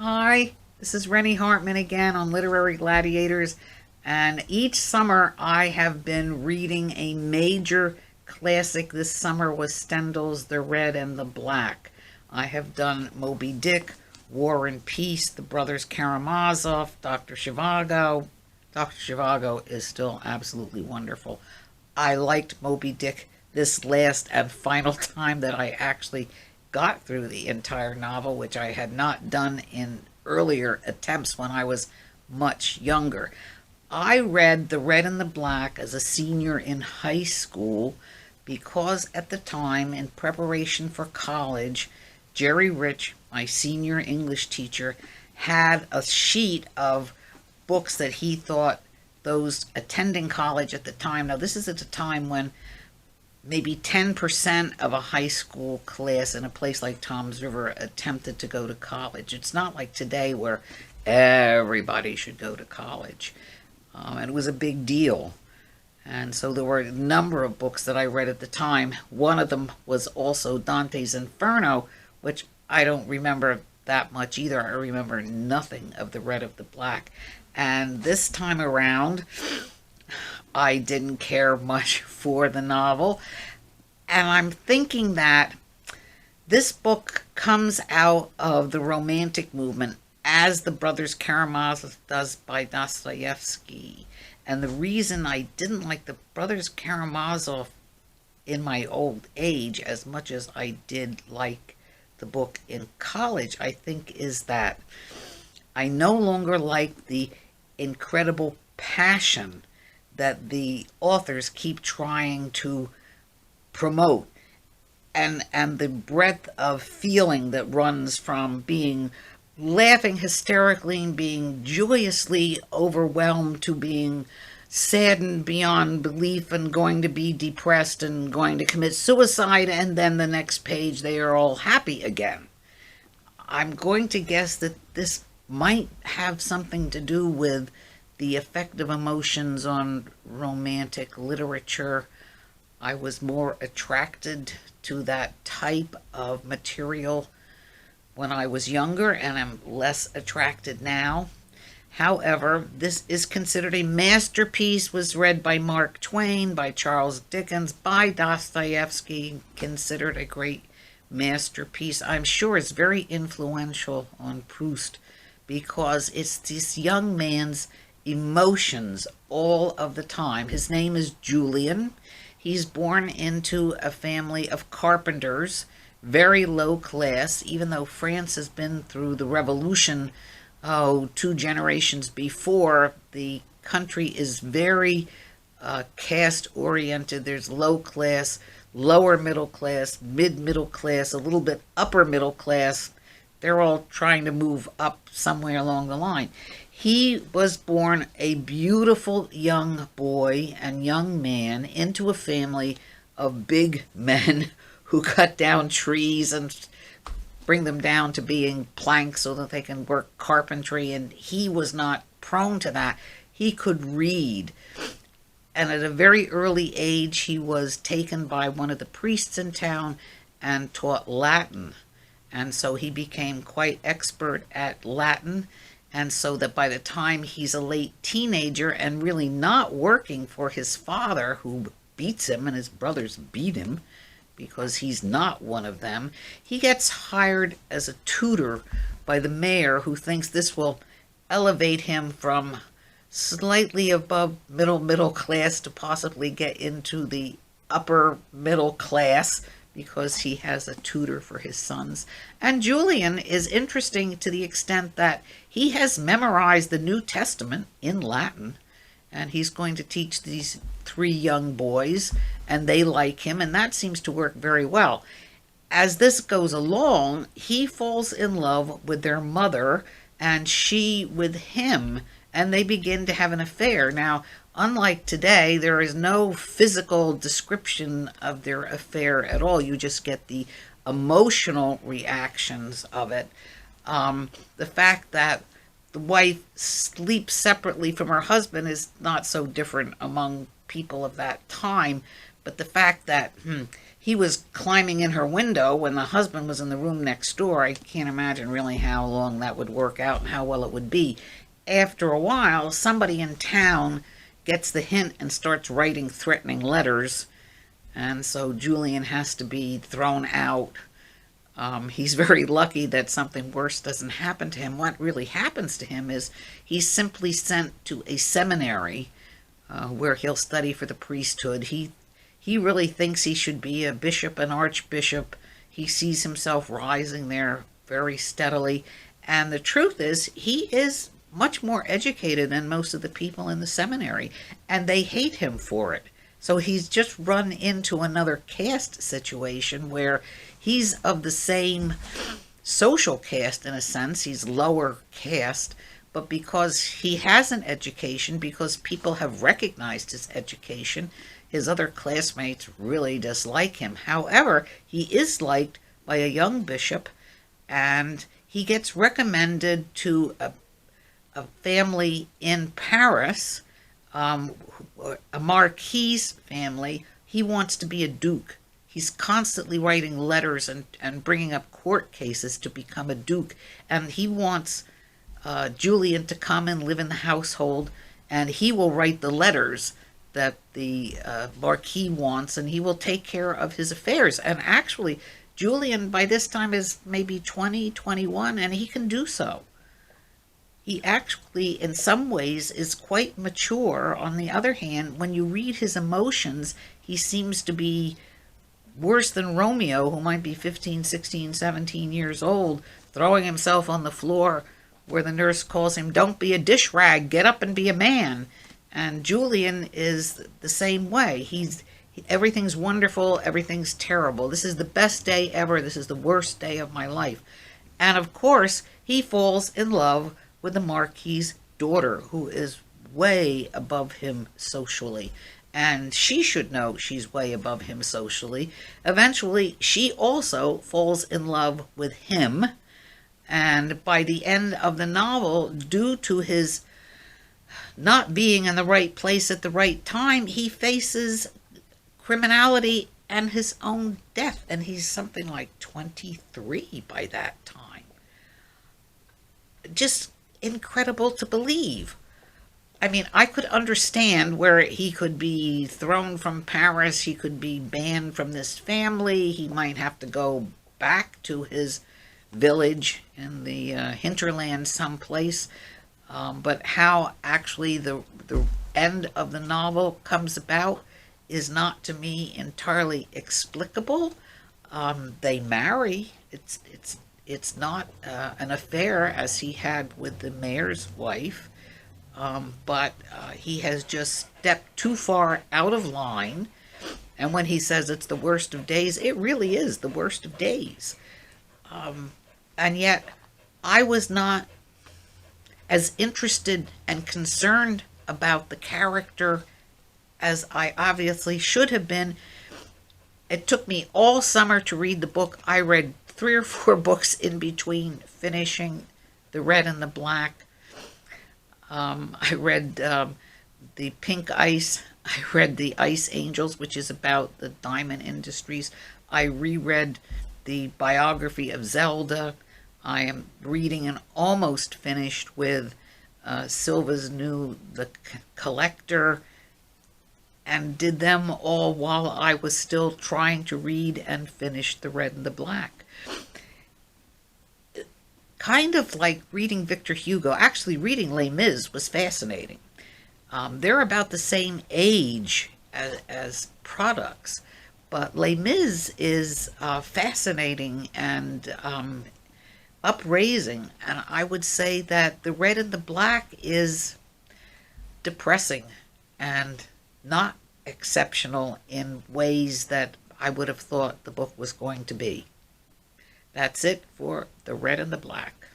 Hi, this is Renny Hartman again on Literary Gladiators, and each summer I have been reading a major classic. This summer was Stendhal's The Red and the Black. I have done Moby Dick, War and Peace, The Brothers Karamazov, Dr. Zhivago. Dr. Zhivago is still absolutely wonderful. I liked Moby Dick this last and final time that I actually got through the entire novel, which I had not done in earlier attempts when I was much younger. I read The Red and the Black as a senior in high school because at the time, in preparation for college, Jerry Rich, my senior English teacher, had a sheet of books that he thought those attending college at the time. Now, this is at a time when maybe 10% of a high school class in a place like Tom's River attempted to go to college. It's not like today where everybody should go to college. And it was a big deal. And so there were a number of books that I read at the time. One of them was also Dante's Inferno, which I don't remember that much either. I remember nothing of The Red of the Black. And this time around, I didn't care much for the novel. And I'm thinking that this book comes out of the Romantic movement as The Brothers Karamazov does by Dostoevsky. And the reason I didn't like The Brothers Karamazov in my old age as much as I did like the book in college, I think, is that I no longer like the incredible passion that the authors keep trying to promote, and the breadth of feeling that runs from being laughing hysterically and being joyously overwhelmed to being saddened beyond belief and going to be depressed and going to commit suicide, and then the next page they are all happy again. I'm going to guess that this might have something to do with the effect of emotions on romantic literature. I was more attracted to that type of material when I was younger, and I'm less attracted now. However, this is considered a masterpiece, was read by Mark Twain, by Charles Dickens, by Dostoevsky, considered a great masterpiece. I'm sure it's very influential on Proust because it's this young man's emotions all of the time. His name is Julian. He's born into a family of carpenters, very low class, even though France has been through the revolution, two generations before. The country is very caste oriented. There's low class, lower middle class, mid middle class, a little bit upper middle class. They're all trying to move up somewhere along the line. He was born a beautiful young boy and young man into a family of big men who cut down trees and bring them down to being planks so that they can work carpentry. And he was not prone to that. He could read. And at a very early age, he was taken by one of the priests in town and taught Latin. And so he became quite expert at Latin. And so that by the time he's a late teenager and really not working for his father, who beats him and his brothers beat him because he's not one of them, he gets hired as a tutor by the mayor, who thinks this will elevate him from slightly above middle class to possibly get into the upper middle class because he has a tutor for his sons. And Julian is interesting to the extent that he has memorized the New Testament in Latin, and he's going to teach these three young boys, and they like him, and that seems to work very well. As this goes along, he falls in love with their mother, and she with him, and they begin to have an affair. Now, unlike today, there is no physical description of their affair at all. You just get the emotional reactions of it. The fact that the wife sleeps separately from her husband is not so different among people of that time, but the fact that he was climbing in her window when the husband was in the room next door. I can't imagine really how long that would work out and how well it would be. After a while, somebody in town gets the hint and starts writing threatening letters, and so Julian has to be thrown out. He's very lucky that something worse doesn't happen to him. What really happens to him is he's simply sent to a seminary where he'll study for the priesthood. He really thinks he should be a bishop, an archbishop. He sees himself rising there very steadily. And the truth is, he is much more educated than most of the people in the seminary, and they hate him for it. So he's just run into another caste situation where he's of the same social caste in a sense. He's lower caste, but because he has an education, because people have recognized his education, his other classmates really dislike him. However, he is liked by a young bishop, and he gets recommended to a family in Paris, a Marquis family. He wants to be a duke. He's constantly writing letters and bringing up court cases to become a duke. And he wants Julian to come and live in the household, and he will write the letters that the Marquis wants, and he will take care of his affairs. And actually, Julian by this time is maybe 20, 21, and he can do so. He actually, in some ways, is quite mature. On the other hand, when you read his emotions, he seems to be worse than Romeo, who might be 15, 16, 17 years old, throwing himself on the floor where the nurse calls him, "Don't be a dish rag, get up and be a man." And Julian is the same way. Everything's wonderful, everything's terrible. This is the best day ever, this is the worst day of my life. And of course, he falls in love with the Marquis's daughter, who is way above him socially. And she should know she's way above him socially. Eventually, she also falls in love with him. And by the end of the novel, due to his not being in the right place at the right time, he faces criminality and his own death. And he's something like 23 by that time. Just incredible to believe. I mean, I could understand where he could be thrown from Paris, he could be banned from this family, he might have to go back to his village in the hinterland someplace. But how actually the end of the novel comes about is not, to me, entirely explicable. They marry. It's not an affair as he had with the mayor's wife. But he has just stepped too far out of line. And when he says it's the worst of days, it really is the worst of days. And yet, I was not as interested and concerned about the character as I obviously should have been. It took me all summer to read the book. I read 3 or 4 books in between finishing The Red and the Black. I read The Pink Ice. I read The Ice Angels, which is about the diamond industries. I reread the biography of Zelda. I am reading and almost finished with Silva's new The Collector, and did them all while I was still trying to read and finish The Red and the Black. Kind of like reading Victor Hugo. Actually, reading Les Mis was fascinating. They're about the same age as products, but Les Mis is fascinating and upraising, and I would say that The Red and the Black is depressing and not exceptional in ways that I would have thought the book was going to be. That's it for The Red and the Black.